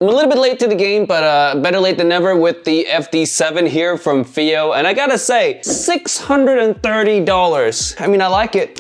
I'm a little bit late to the game, but better late than never with the FD7 here from FiiO. And I gotta say, $630. I mean, I like it.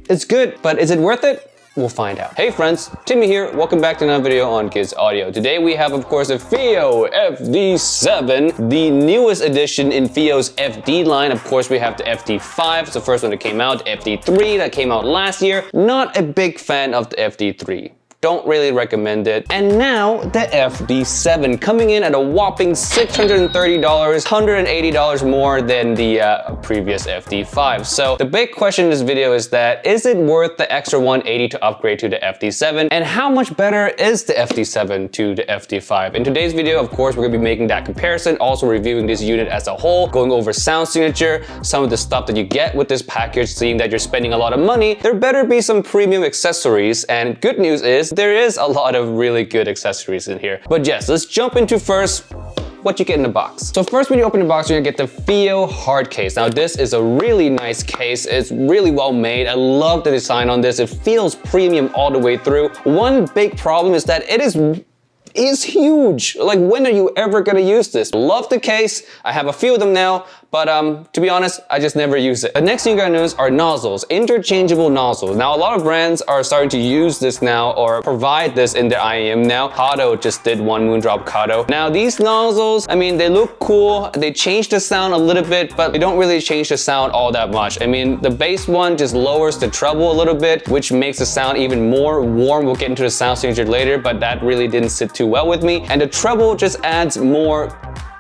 It's good, but is it worth it? We'll find out. Hey friends, Timmy here. Welcome back to another video on Kids Audio. Today we have, of course, a FiiO FD7, the newest addition in FiiO's FD line. Of course, we have the FD5, it's the first one that came out, FD3 that came out last year. Not a big fan of the FD3. Don't really recommend it. And now the FD7 coming in at a whopping $630, $180 more than the previous FD5. So the big question in this video is that, is it worth the extra $180 to upgrade to the FD7? And how much better is the FD7 to the FD5? In today's video, of course, we're gonna be making that comparison, also reviewing this unit as a whole, going over sound signature, some of the stuff that you get with this package, seeing that you're spending a lot of money. There better be some premium accessories, and good news is there is a lot of really good accessories in here. But yes, let's jump into first what you get in the box. So first, when you open the box, you're gonna get the FiiO hard case. Now this is a really nice case. It's really well made. I love the design on this. It feels premium all the way through. One big problem is that it is huge. Like, when are you ever gonna use this? Love the case. I have a few of them now, but to be honest, I just never use it. The next thing you're gonna notice are nozzles, interchangeable nozzles. Now, a lot of brands are starting to use this now or provide this in their IEM now. Kato just did one, Moondrop Kato. Now, these nozzles, I mean, they look cool. They change the sound a little bit, but they don't really change the sound all that much. I mean, the bass one just lowers the treble a little bit, which makes the sound even more warm. We'll get into the sound signature later, but that really didn't sit too well with me. And the treble just adds more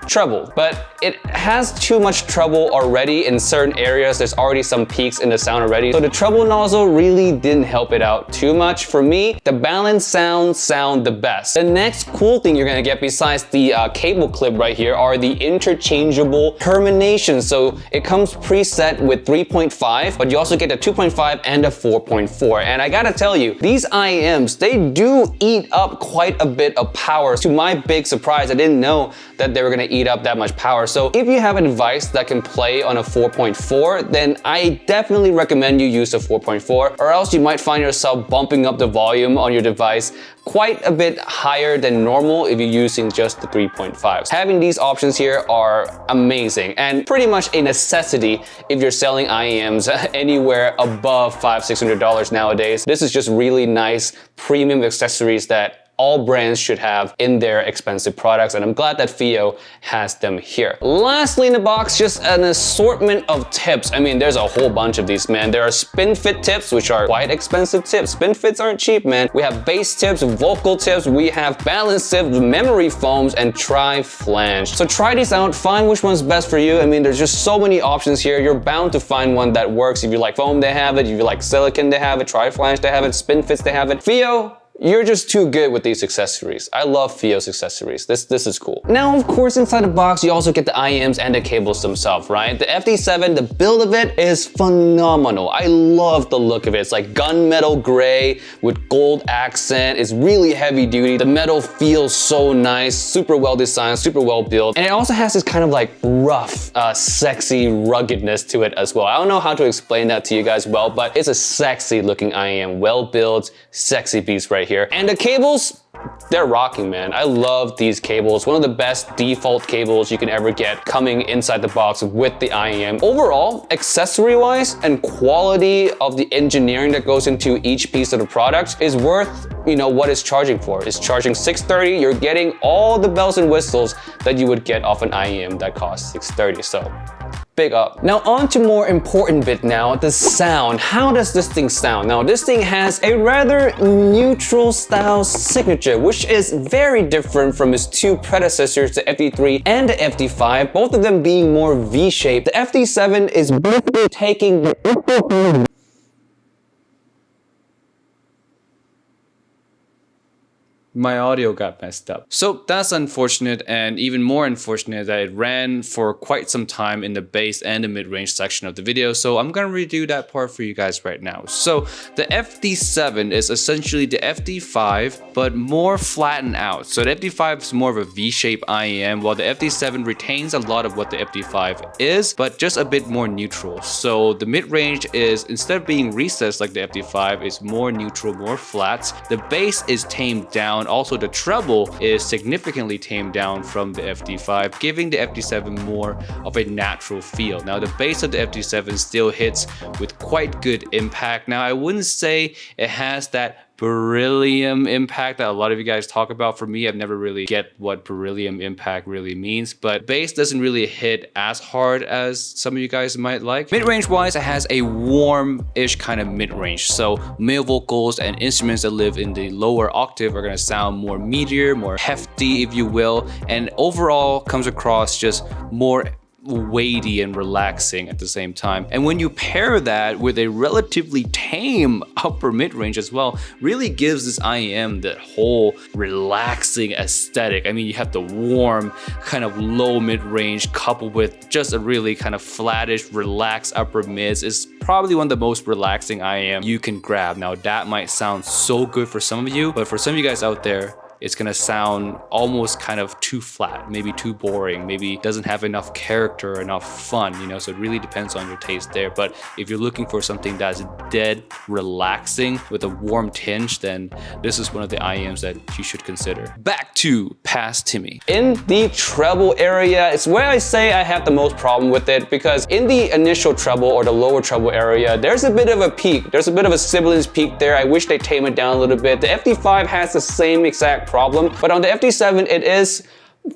treble, but it has too much treble already in certain areas. There's already some peaks in the sound already. So the treble nozzle really didn't help it out too much. For me, the balanced sound the best. The next cool thing you're gonna get besides the cable clip right here are the interchangeable terminations. So it comes preset with 3.5, but you also get a 2.5 and a 4.4. And I gotta tell you, these IEMs, they do eat up quite a bit of power. To my big surprise, I didn't know that they were gonna eat up that much power. So if you have a device that can play on a 4.4, then I definitely recommend you use a 4.4, or else you might find yourself bumping up the volume on your device quite a bit higher than normal if you're using just the 3.5s. Having these options here are amazing and pretty much a necessity if you're selling IEMs anywhere above $500–600 nowadays. This is just really nice premium accessories that all brands should have in their expensive products, and I'm glad that FiiO has them here. Lastly in the box, just an assortment of tips. I mean, there's a whole bunch of these, man. There are spin fit tips, which are quite expensive tips. Spin fits aren't cheap, man. We have bass tips, vocal tips, we have balance tips, memory foams, and tri-flange. So try these out, find which one's best for you. I mean, there's just so many options here. You're bound to find one that works. If you like foam, they have it. If you like silicone, they have it. Tri-flange, they have it. Spin fits, they have it. FiiO, you're just too good with these accessories. I love FiiO's accessories. This is cool. Now, of course, inside the box, you also get the IEMs and the cables themselves, right? The FD7, the build of it is phenomenal. I love the look of it. It's like gunmetal gray with gold accent. It's really heavy duty. The metal feels so nice, super well designed, super well built. And it also has this kind of like rough, sexy ruggedness to it as well. I don't know how to explain that to you guys well, but it's a sexy looking IEM, well built, sexy beast right here. And the cables, they're rocking, man. I love these cables. One of the best default cables you can ever get coming inside the box with the IEM. Overall, accessory-wise and quality of the engineering that goes into each piece of the product is worth, you know, what it's charging for. It's charging $630. You're getting all the bells and whistles that you would get off an IEM that costs $630. So big up. Now on to more important bit now, the sound. How does this thing sound? Now this thing has a rather neutral style signature, which is very different from its two predecessors, the FD3 and the FD5, both of them being more V-shaped. The FD7 is taking the my audio got messed up. So that's unfortunate, and even more unfortunate that it ran for quite some time in the bass and the mid-range section of the video. So I'm gonna redo that part for you guys right now. So the FD7 is essentially the FD5, but more flattened out. So the FD5 is more of a V-shaped IEM, while the FD7 retains a lot of what the FD5 is, but just a bit more neutral. So the mid-range is, instead of being recessed like the FD5, is more neutral, more flat. The bass is tamed down down. Also, the treble is significantly tamed down from the FD5, giving the FD7 more of a natural feel. Now, the bass of the FD7 still hits with quite good impact. Now, I wouldn't say it has that beryllium impact that a lot of you guys talk about. For me, I've never really get what beryllium impact really means, but bass doesn't really hit as hard as some of you guys might like. Mid-range wise, it has a warm-ish kind of mid-range. So male vocals and instruments that live in the lower octave are gonna sound more meatier, more hefty, if you will, and overall comes across just more weighty and relaxing at the same time. And when you pair that with a relatively tame upper mid-range as well, really gives this IEM that whole relaxing aesthetic. I mean, you have the warm kind of low mid-range coupled with just a really kind of flattish, relaxed upper mids. Is probably one of the most relaxing IEM you can grab. Now, that might sound so good for some of you, but for some of you guys out there, it's gonna sound almost kind of too flat, maybe too boring, maybe doesn't have enough character, enough fun, you know, so it really depends on your taste there. But if you're looking for something that's dead relaxing with a warm tinge, then this is one of the IEMs that you should consider. Back to Past Timmy. In the treble area, it's where I say I have the most problem with it, because in the initial treble or the lower treble area, there's a bit of a peak. There's a bit of a sibilance peak there. I wish they tame it down a little bit. The FD5 has the same exact problem, but on the FD7 it is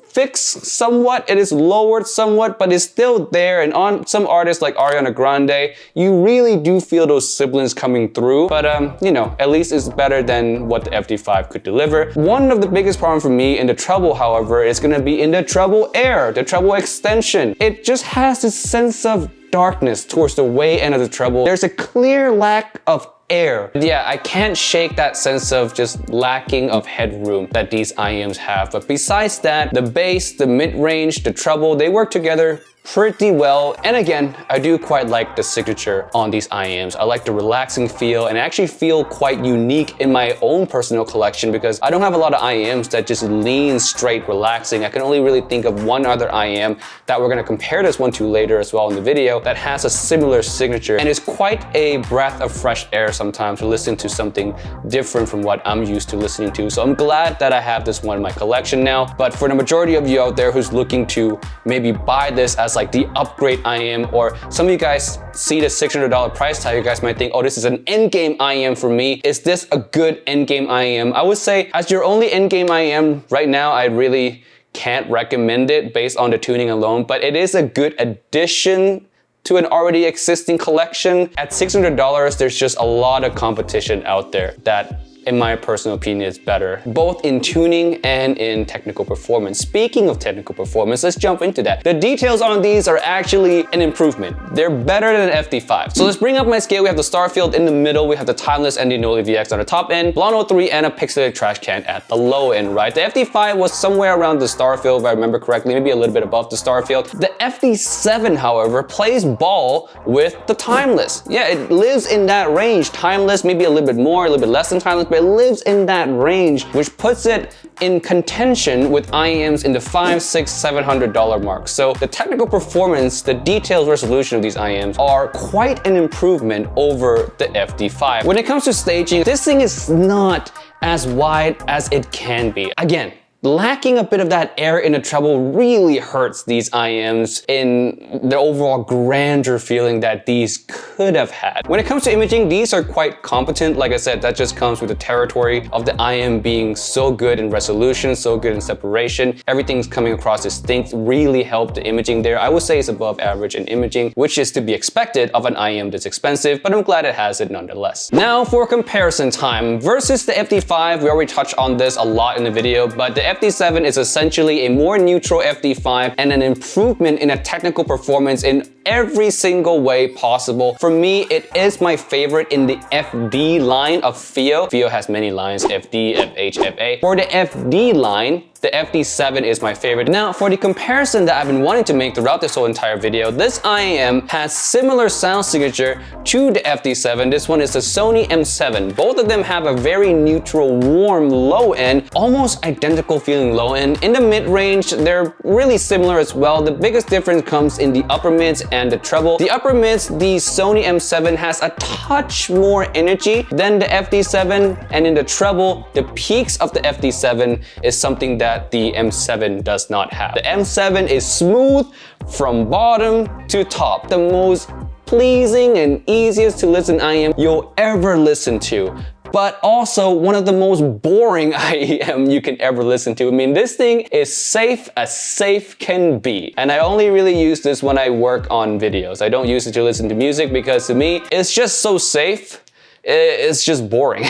fixed somewhat, it is lowered somewhat, but it's still there. And on some artists like Ariana Grande, you really do feel those sibilants coming through, but you know, at least it's better than what the FD5 could deliver. One of the biggest problems for me in the treble, however, is going to be in the treble air, the treble extension. It just has this sense of darkness towards the way end of the treble. There's a clear lack of air. Yeah, I can't shake that sense of just lacking of headroom that these IEMs have. But besides that, the bass, the mid-range, the treble, they work together pretty well. And again, I do quite like the signature on these IEMs. I like the relaxing feel, and I actually feel quite unique in my own personal collection because I don't have a lot of IEMs that just lean straight relaxing. I can only really think of one other IEM that we're gonna compare this one to later as well in the video that has a similar signature, and it's quite a breath of fresh air sometimes to listen to something different from what I'm used to listening to. So I'm glad that I have this one in my collection now. But for the majority of you out there who's looking to maybe buy this as like the upgrade IEM, or some of you guys see the $600 price tag, you guys might think, oh, this is an endgame IEM for me. Is this a good endgame IEM? I would say as your only endgame IEM right now, I really can't recommend it based on the tuning alone, but it is a good addition to an already existing collection. At $600, there's just a lot of competition out there that, in my personal opinion, is better, both in tuning and in technical performance. Speaking of technical performance, let's jump into that. The details on these are actually an improvement. They're better than FD5. So let's bring up my scale. We have the Starfield in the middle, we have the Timeless and the Noli VX on the top end, Blonde 03 and a Pixelated Trash Can at the low end, right? The FD5 was somewhere around the Starfield, if I remember correctly, maybe a little bit above the Starfield. The FD7, however, plays ball with the Timeless. Yeah, it lives in that range. Timeless, maybe a little bit more, a little bit less than Timeless, but it lives in that range, which puts it in contention with IEMs in the $500, $600, $700 mark. So the technical performance, the detailed resolution of these IEMs are quite an improvement over the FD5. When it comes to staging, this thing is not as wide as it can be. Again, lacking a bit of that air in the treble really hurts these IEMs in the overall grandeur feeling that these could have had. When it comes to imaging, these are quite competent. Like I said, that just comes with the territory of the IEM being so good in resolution, so good in separation. Everything's coming across distinct, really helped the imaging there. I would say it's above average in imaging, which is to be expected of an IEM that's expensive, but I'm glad it has it nonetheless. Now for comparison time versus the FD5, we already touched on this a lot in the video, but the FD7 is essentially a more neutral FD5 and an improvement in a technical performance in every single way possible. For me, it is my favorite in the FD line of FiiO. FiiO has many lines, FD, FH, FA. For the FD line, the FD7 is my favorite. Now, for the comparison that I've been wanting to make throughout this whole entire video, this IEM has similar sound signature to the FD7. This one is the Sony M7. Both of them have a very neutral, warm low end, almost identical feeling low end. In the mid-range, they're really similar as well. The biggest difference comes in the upper mids and the treble. The upper mids, the Sony M7 has a touch more energy than the FD7, and in the treble, the peaks of the FD7 is something that the M7 does not have. The M7 is smooth from bottom to top, the most pleasing and easiest to listen IEM you'll ever listen to, but also one of the most boring IEM you can ever listen to. I mean, this thing is safe as safe can be. And I only really use this when I work on videos. I don't use it to listen to music because to me, it's just so safe. It's just boring.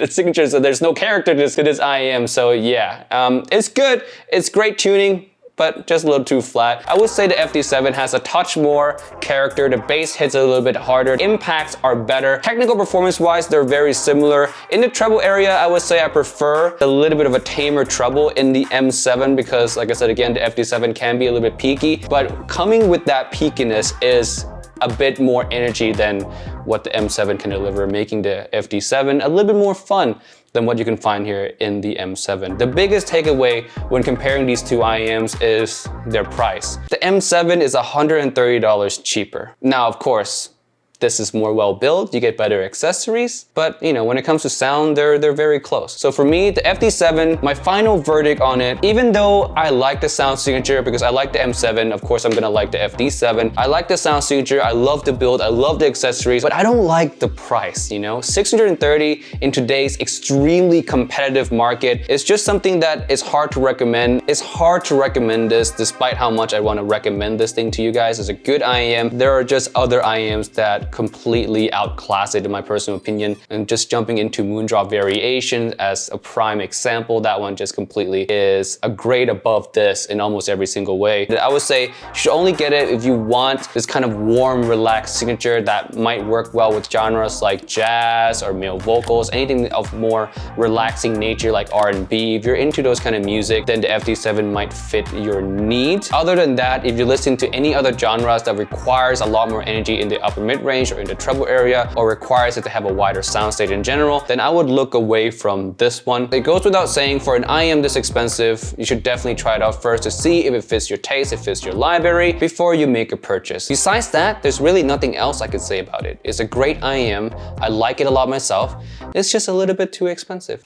The signature, so there's no character to this IEM. So yeah, it's good. It's great tuning, but just a little too flat. I would say the FD7 has a touch more character. The bass hits a little bit harder. Impacts are better. Technical performance wise, they're very similar. In the treble area, I would say I prefer a little bit of a tamer treble in the M7 because, like I said again, the FD7 can be a little bit peaky, but coming with that peakiness is a bit more energy than what the M7 can deliver, making the FD7 a little bit more fun than what you can find here in the M7. The biggest takeaway when comparing these two IEMs is their price. The M7 is $130 cheaper. Now, of course, this is more well built, you get better accessories, but you know, when it comes to sound, they're very close. So for me, the FD7, my final verdict on it, even though I like the sound signature because I like the M7, of course I'm gonna like the FD7. I like the sound signature, I love the build, I love the accessories, but I don't like the price, you know? $630 in today's extremely competitive market is just something that is hard to recommend. It's hard to recommend this despite how much I wanna recommend this thing to you guys. It's a good IEM. There are just other IEMs that completely outclass it in my personal opinion. And just jumping into Moondrop Variation as a prime example, that one just completely is a grade above this in almost every single way. I would say you should only get it if you want this kind of warm, relaxed signature that might work well with genres like jazz or male vocals, anything of more relaxing nature like R&B. If you're into those kind of music, then the FD7 might fit your needs. Other than that, if you're listening to any other genres that requires a lot more energy in the upper mid-range or in the treble area, or requires it to have a wider soundstage in general, then I would look away from this one. It goes without saying, for an IEM this expensive, you should definitely try it out first to see if it fits your taste, if it fits your library, before you make a purchase. Besides that, there's really nothing else I could say about it. It's a great IEM. I like it a lot myself. It's just a little bit too expensive.